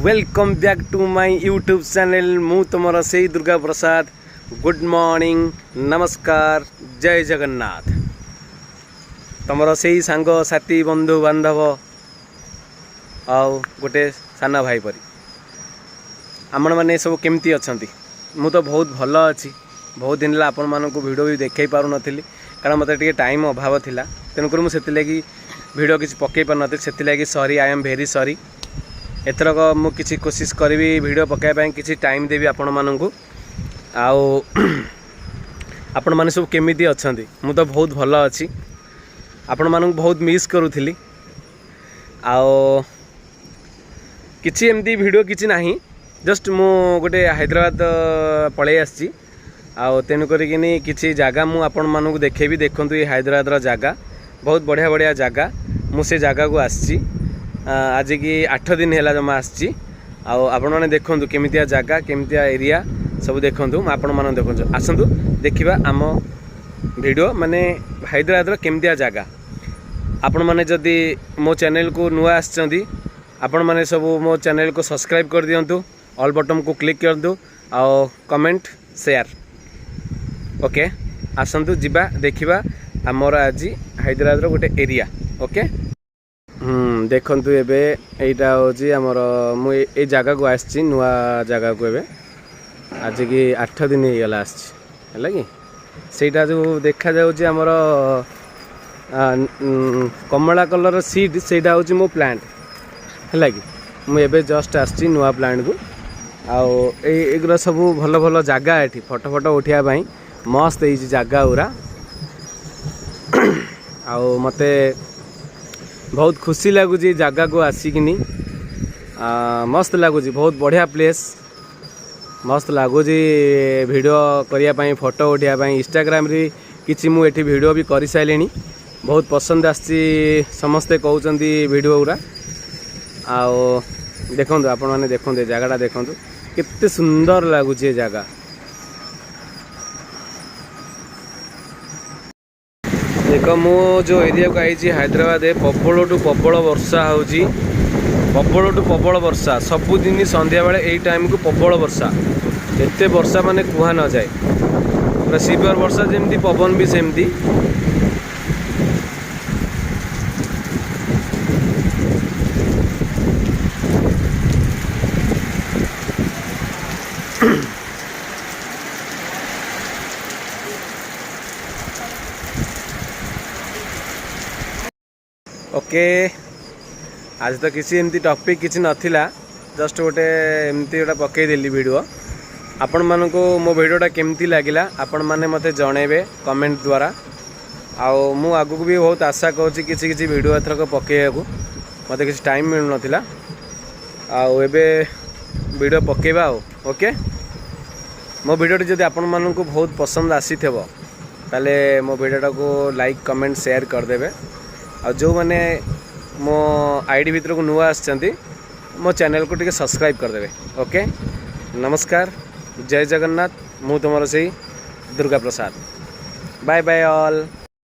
Welcome back to my YouTube channel मु तुमर से दुर्गा प्रसाद। गुड मॉर्निंग, नमस्कार, जय जगन्नाथ। तुमर से सांग साथी बंधु बांधव आउ गोटे साना भाई परी आपण मैंने सब केमती अच्छा। मु तो बहुत भल अच्छी। बहुत दिन आपण मानक वीडियो भी देखे पार नी कारण मत टाइम अभाव थिला, तेणुक मुझे वीडियो किसी पकई पार नी। से sorry, I am very sorry. एथरक मु किसी कोशिश करी वीडियो पकाइबा किसी टाइम देवी आपण मानक। आपण माने सब केमिति अछंती? मु तो बहुत भल अच्छी। आपण मानक बहुत मिस करूथली। आओ किछि एमती वीडियो किछि नाही, जस्ट मु गोटे हैदराबाद पळै आछि। आओ तेनु करिकिनी किछि जागा मु आपण मानक देखेबी। देखंतु ये हैदराबाद रा जागा बहुत बढ़िया बढ़िया जागा। मु से जागा को आछि आज की 8 दिन है जमा आसी। आपण मैंने देखु केमितिया जगह केमितिया एरिया सब देखु। आपण मैंने देखु आसतु देखा आम वीडियो माने हैदराबाद केमितिया जगह। आपण मैंने जदि मो चैनल को नुआ आछंती आपण मैंने सब मो चैनल को सब्सक्राइब कर दियंतु, ऑल बटन को क्लिक करदु आउ कमेंट शेयर। ओके आसतु जीवा देखा आमर आज हैदराबाद गोटे एरिया। ओके देखंतु एबे एटा होची हमर मु ए जगह को आछि नुआ जगह को एबे आज की 8 दिन हे गला आछि हला कि सेटा जो देखा जाउची हमर कमला कलर सीड सेटा होची मो प्लांट हला कि मु एबे जस्ट आछि नुआ प्लांट को। आउ एगरा सब भल भल जगह एठी फोटो फोटो उठिया भाई मस्त हे जगह उरा। आउ मते बहुत खुशी लगुच जगह को आसिकिनी। मस्त लगुच, बहुत बढ़िया प्लेस। मस्त लगुच वीडियो करने फोटो उठाई इंस्टाग्राम रे किसी मुझे वीडियो भी कर सारे। बहुत पसंद आसी समस्ते कहते वीडियो गुरा। आओ देखो आपण मैंने देखो जगहटा देखो केते सुंदर लगुच जगह। देख मु जो एरिया को आई हैदराबाद प्रबल टू प्रबल वर्षा होची। प्रबल टू प्रबल वर्षा सबुदिन संध्या बेले यही टाइम को प्रबल वर्षा। एते वर्षा माने कुहा न जाए, पूरा सीवर वर्षा जमती पवन भी सेमती। ओके आज तो किसी एमती टॉपिक किसी नथिला, जस्ट गोटे एमती गोटा पकईदेली वीडियो। आपण मानको मो वीडियोटा केमती लगिला आपण माने मते जणेबे कमेंट द्वारा। आउ मु आगु भी बहुत आशा करूँ किसी किसी वीडियो एथरक पकेइबाकू, मते किसी टाइम मिलु नथिला। आउ एबे वीडियो पकेइबा। ओके मो वीडियोटी जदि आपण मानको बहुत पसंद आसीथबो ताले मो वीडियोटा को लाइक कमेंट शेयर करदेबे। आ जो मैंने मो आईडी भीतर को नुआ आछंती मो चैनल को टिके सब्सक्राइब करदेबे। ओके नमस्कार, जय जगन्नाथ। मु तुमर से Durga Prasad. Bye bye all.